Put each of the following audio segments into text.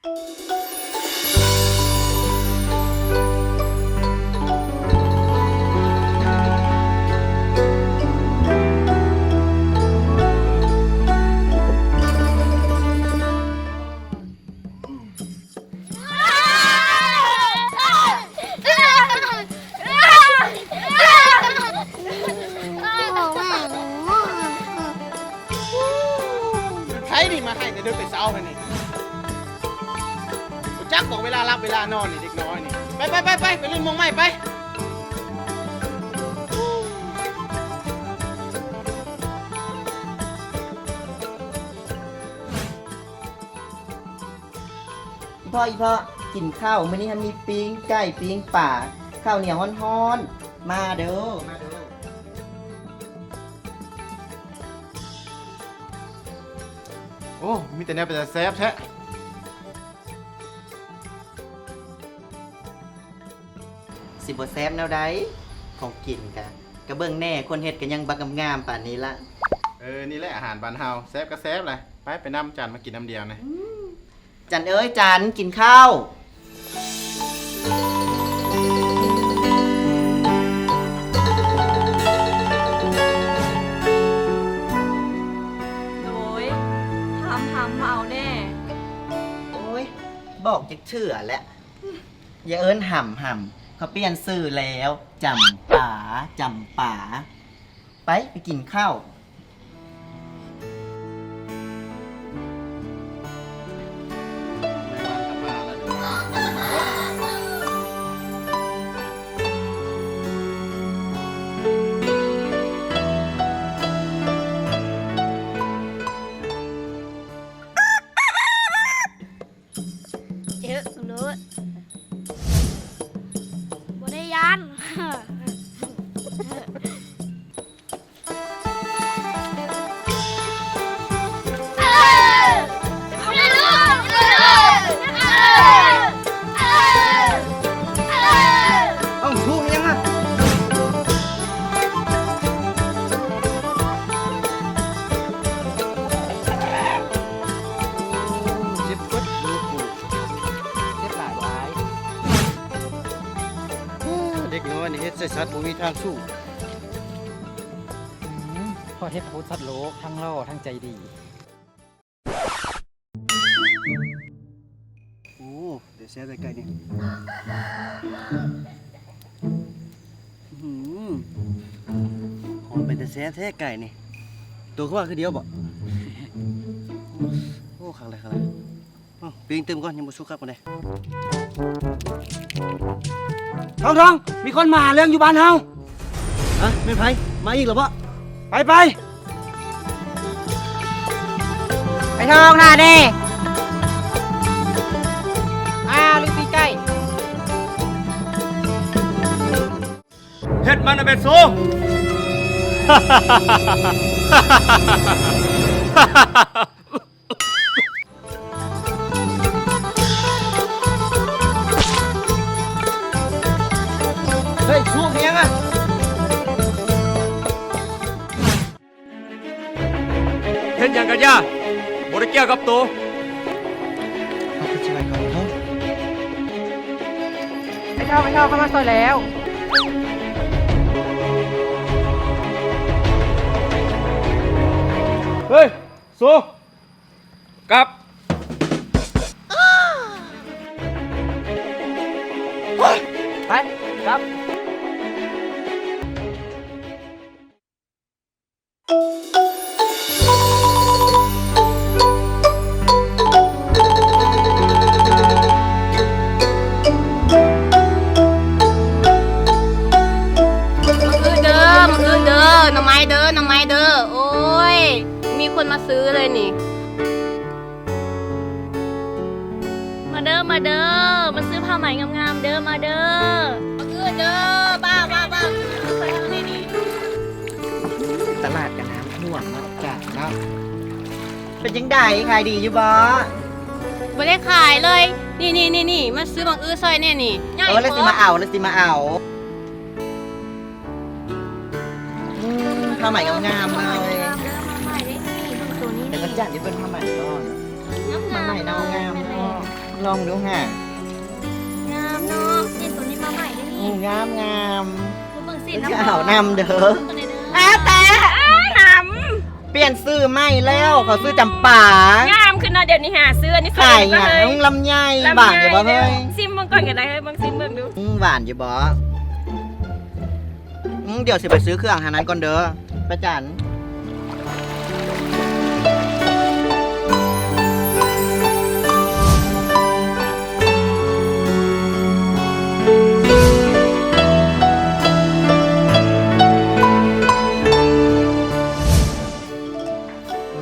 ใครนี่มาให้แต่เดินไปเช้าเลยนี่จักบอกเวลารับเวลานอนนี่เด็กน้อยนี่ไปเล่นมงไม้ไปอีพ่อกินข้าวมื้อนี้มีปิ้งไก่ปิ้งป่าข้าวเหนียวฮ้อนๆมาเด้อโอ้มีแต่แนวเป็นแต่แซ่บแท้สิบ่แซ่บแนวใดของกินกะเบิ่งแน่คนเฮ็ดก็ยังบักงามๆป่านนี้ละนี่แหละอาหารบ้านเฮาแซ่บก็แซ่บเลยไปน้ำจานมากินน้ำเดียวนะจันเอ้ยจันกินข้าวโดยทำเอาแน่ โอ้ยบอกจะเชื่อแหละอย่าเอิ้นห่ำเขาเปลี่ยนชื่อแล้วจำป่าไปกินข้าวเจ๊สมรู้บ่ได้ยันชูยังอ่ะเจ็บปึ๊ดลูกปูเจ็บหลายร้ายเด็กน้อยนี่เฮ็ดใส่สัตว์บ่มีทางสู้ พ่อเทพพุทธสัตว์โลกทั้งล่อทั้งใจดี โอ้เดี๋ยวแซ่บใกล้ๆนี่หอมเป็นแต่แซ่บแท้ไก่นี่ตัวเขาว่าคือเดียวบ่โอ้ขังเลยปิ้งเติมก่อนยังบ่สุกครับบ่ได้ทองมีคนมาหาเรื่องอยู่บ้านเฮาฮะไม่ไผมาอีกเหรอบ่ไปไปทองหน้าเด้ลูกปีไก่ เฮ็ดมันเป็นสู เฮ้ยสู้เฮียงอ่ะเฮ็ดยังกันย่าบ่ได้เกี่ยวกับตัวเอาไปช่วยก่อนเถอะ ไปเท่าเข้ามาซอยแล้ว เฮ้ยสู้กลับไปครับหน่อไม้เด้อโอ้ยมีคนมาซื้อเลยนี่มาเด้อมาซื้อผ้าไหมงามๆเด้อมาเด้อเด้อบ้าไปทางนี้นี่ ตลาดกันน้ำท่วมเนาะจ้ะเนาะเป็นยังไงขายดีอยู่บ่ บ่ได้ขายเลยนี่มาซื้อบางซอยเนี่ยนี่แล้วสิมาเอาผ้าไหมงามๆเลยแต่ก็จัดอยู่เป็นผ้าไหมก่อนผ้าไหมงามๆเนาะ ลองดูฮะ งามเนาะสินตัวนี้มาใหม่ได้นี่ งามงาม ดูเบิ่งสิน จะ น้ำ เอานำเด้อ ตัวนี้เด้อ อ้าแต่ ห เปลี่ยนซื้อไม่แล้วเขาซื้อจำป่าง ามขึ้นเนาะเดี๋ยวนี้หาซื้ออันนี้ ไข่ ก็ ห เล ยั ย งลำไยบานอยู่บ่เฮ้ย ซิมเบิ่งก่อนก็ได้เฮ้ยเบิ่งซิมเบิ่งดู หวานอยู่บ่เดี๋ยวสิไปซื้อเครื่องหานั้นก่อนเด้อประจัน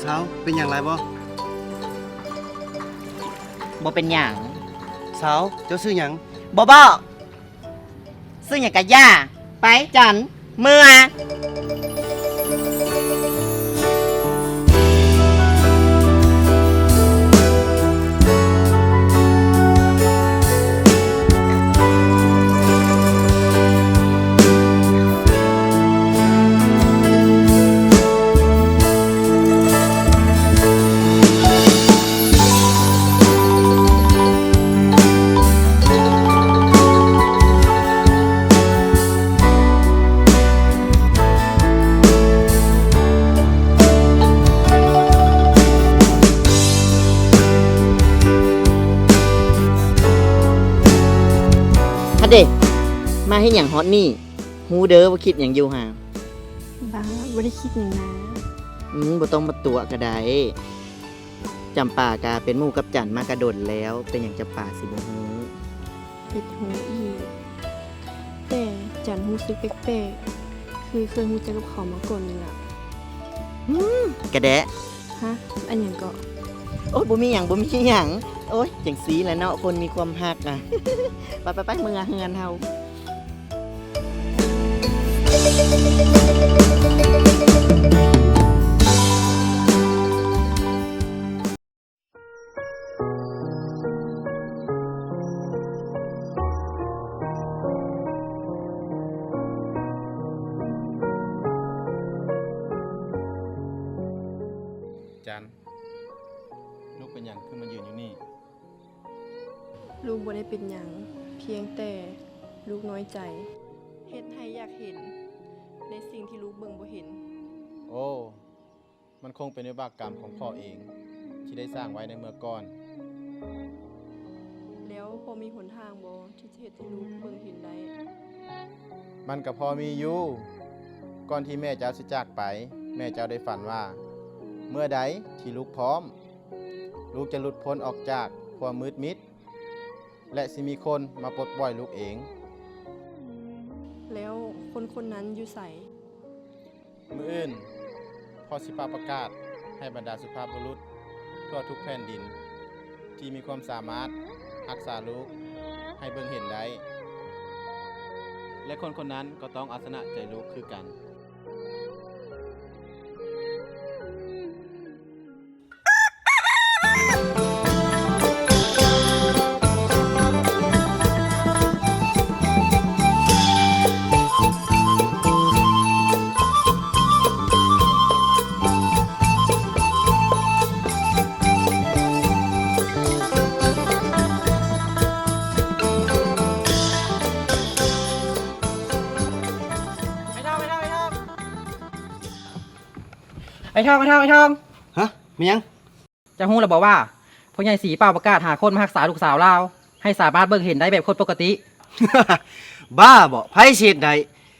เช้าเป็นอย่างไรบ่ บ่เป็นหยัง เช้าเจ้าซื้อหยัง บ่ซื้อหยังกะย่าไปจันเมื่อ ฮัดเดมาให้อย่างฮอตนี่ฮูเด้อว่าคิดอย่างอยู่ห่าง บ้าไม่ได้คิดอย่างนั้น บ่ต้องมาตัวก็ได้จำป่ากาเป็นหมู่กับจันมากระโดดแล้ว เป็นอย่างจำป่าสิบ่ฮู้ ผิดหูอีก แต่จันรู้สึกแปลกๆคือเคยรู้จักกับเขามาก่อนนี่ล่ะ กระแดะ ฮะ อันอย่างก็ โอ๊ยบ่มีหยังโอ๊ยจังสีแหล้วเนาะคนมีความฮักอ่ะ ไปเมืองเฮือนเฮาจันลูกเป็นอย่างขึ้นมายืนอยู่นี่ ลูกบ่ได้เป็นหยัง เพียงแต่ลูกน้อยใจเฮ็ดให้อยากเห็น ในสิ่งที่ลูกเบิ่งบ่เห็น โอ้มันคงเป็นวิบากกรรมของพ่อเอง ที่ได้สร้างไว้ในเมื่อก่อน แล้วพอมีหนทางบ่ที่จะเฮ็ดให้ลูกเบิ่งเห็นได้ มันก็พอมีอยู่ก่อนที่แม่เจ้าสิจากไป แม่เจ้าได้ฝันว่า เมื่อใดที่ลูกพร้อม ลูกจะหลุดพ้นออกจากความมืดมิด และสิมีคนมาปลดปล่อยลูกเอง แล้วคนคนนั้นอยู่ไส มื้ออื่นพ่อสิปาประกาศให้บรรดาสุภาพบุรุษทั่วทุกแผ่นดิน ที่มีความสามารถรักษาลูกให้เบิ่งเห็นได้ และคนคนนั้นก็ต้องอาสนะใจลูกคือกัน ไอ้ทองฮะมีหยัง จะฮู้แล้วบอกว่าพ่อใหญ่สีเป่าประกาศหาคนมารักษาลูกสาวเราให้สามารถเบิ่งเห็นได้แบบคนปกติ บ้าบ่ไผเฮ็ดได้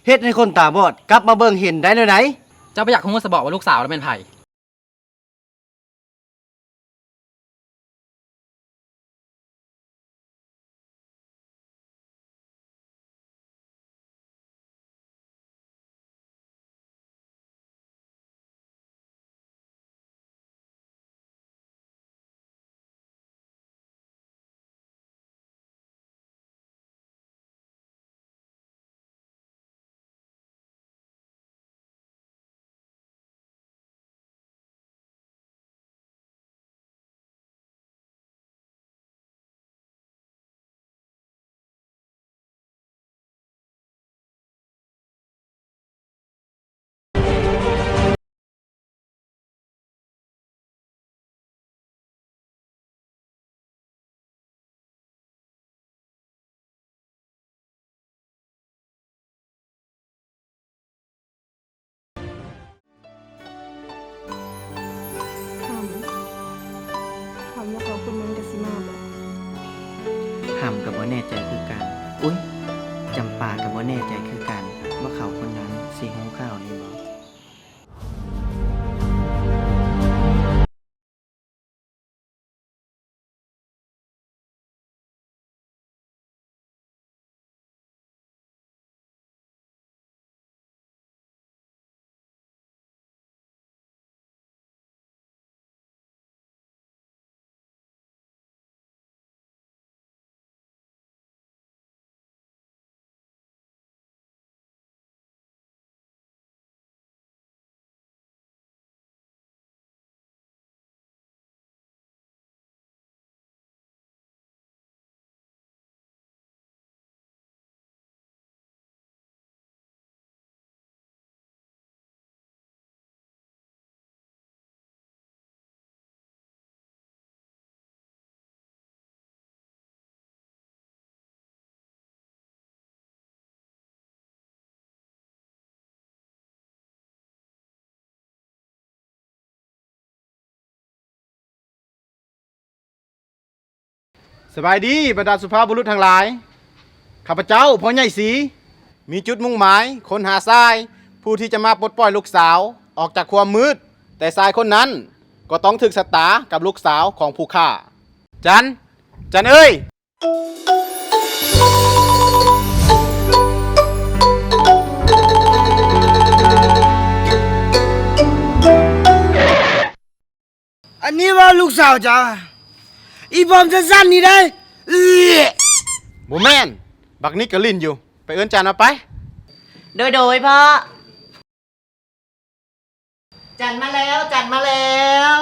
เฮ็ดให้คนตาบอดกลับมาเบิ่งเห็นได้แนวไหน เจ้าบ่อยากฮู้สบอกว่าลูกสาวเราเป็นไผ กับบ่แน่ใจคือกันว่าเขาคนนั้นสิฮู้ข่าวนี้บ่ สบายดีบรรดาสุภาพบุรุษทั้งหลาย ข้าพเจ้าพ่อใหญ่ศรีมีจุดมุ่งหมายค้นหาทราย ผู้ที่จะมาปลดปล่อยลูกสาวออกจากความมืด แต่ทรายคนนั้นก็ต้องถึกชะตากับลูกสาวของผู้ฆ่าจันเอ้ย อันนี้ว่าลูกสาวจ้าอีบอมสั้นๆนี่ได้บ่แม่นบักนี้ก็ลิ้นอยู่ ไปเอิ้นจันมาไป โดยพ่อจันมาแล้วจันมาแล้ว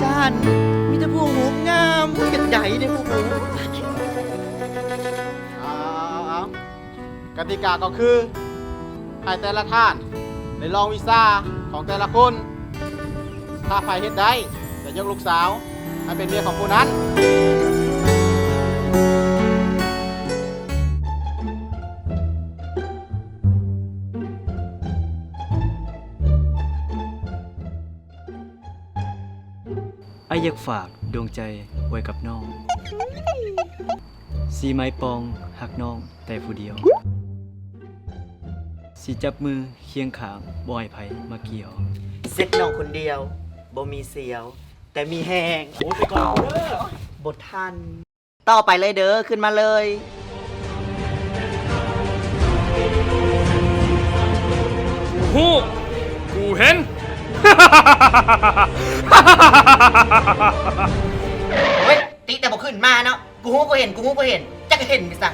จันมีแต่พวกหูงามอยากใหญ่เลยพวกหู เอากติกาก็คือ ให้แต่ละท่านได้ลองวีซ่าของแต่ละคน ถ้าใครเฮ็ดได้จะยกลูกสาวให้เป็นเมียของผู้นั้น ไอ้อยากฝากดวงใจไว้กับน้อง สีไม้ปองหักน้องแต่ผู้เดียว สิจับมือเคียงข้างบ่ให้ไผมาเกี่ยว เซ็ตน้องคนเดียวบ่มีเสียว แต่มีแหงโอ้ไปก่อนเด้อบททัน ต่อไปเลยเด้อขึ้นมาเลย ฮู้กูเห็น เฮ้ยติแต่บอกขึ้นมาเนาะกูฮู้กูเห็นจะเห็นไปซะ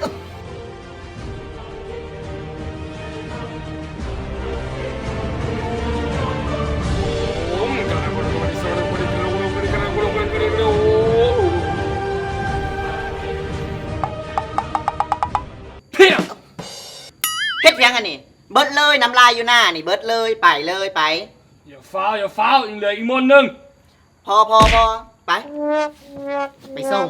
เฮ็ดยังอันนี้เบิดเลยน้ำลายอยู่หน้านี่เบิดเลยไปเลยไป อย่าฟ้าวยังเหลืออีกมนต์หนึง พอไปไปส่ง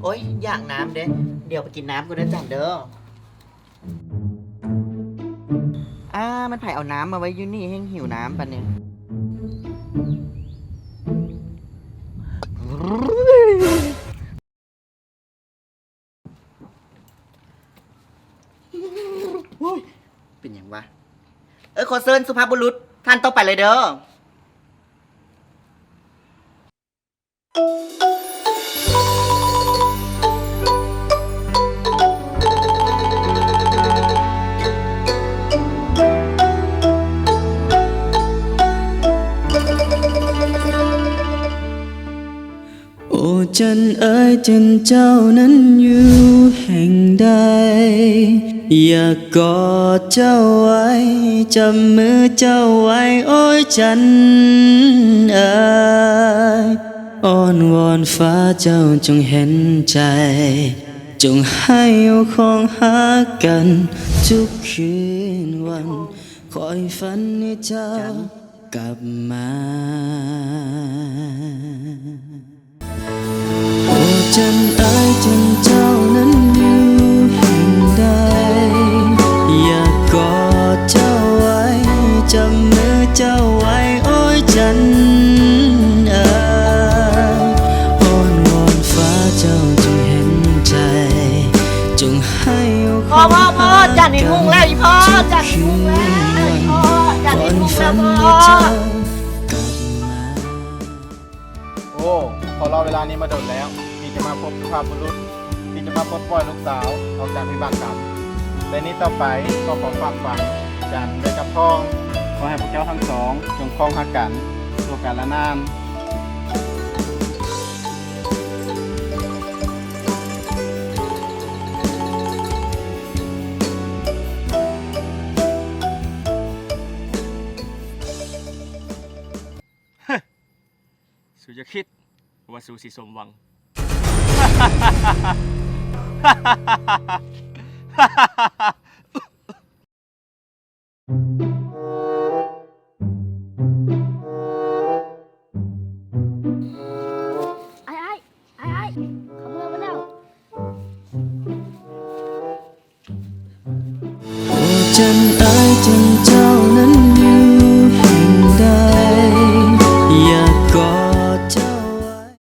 โอ๊ยอยากน้ำเด้เดี๋ยวไปกินน้ำกูเด้อจันเด้อมันไผ่เอาน้ำมาไว้อยู่นี่ให้หิวน้ำปะเนี่ยเป็นอย่างวะขอเชิญสุภาพบุรุษท่านต่อไปเลยเด้อ จันเอ๋ยจันเจ้านั้นอยู่แห่งใด อยากกอดเจ้าไว้จับมือเจ้าไว้โอ้ยจันเอ๋ยอ้อนวอนฟ้าเจ้าจงเห็นใจ จงให้เอาของหากันทุกคืนวันคอยฝันให้เจ้ากลับมาโอ้จันเอ๋ยจันเจ้านั้นอยู่แห่งใด อยากกอดเจ้าไว้จับมือเจ้าไว้โอ้ยจันเอ๋ยอ้อนวอนฟ้าเจ้าจงเห็นใจจงให้เอาของหากัน พ่อจันนี่มุ่งแล้วอีพ่อจันนี่มุ่งแล้วอีพ่อจันนี่มุ่งแล้วพ่อ โอ้ขอรอเวลานี้มาโดนแล้วที่จะมาพบสุภาพบุรุษที่จะมาปลดปล่อยลูกสาวออกจากวิบากกรรมแต่นี้ต่อไปก็ขอฝากฝังจันไว้กับพ่อขอให้พวกเจ้าทั้งสองจงคล้องหักกันตัวกันละนาน สูจะคิดว่าสูสิสมหวัง ไอ้เขาเมื่อมาแล้ว โอ้จันเอ๋ยจันเจ้า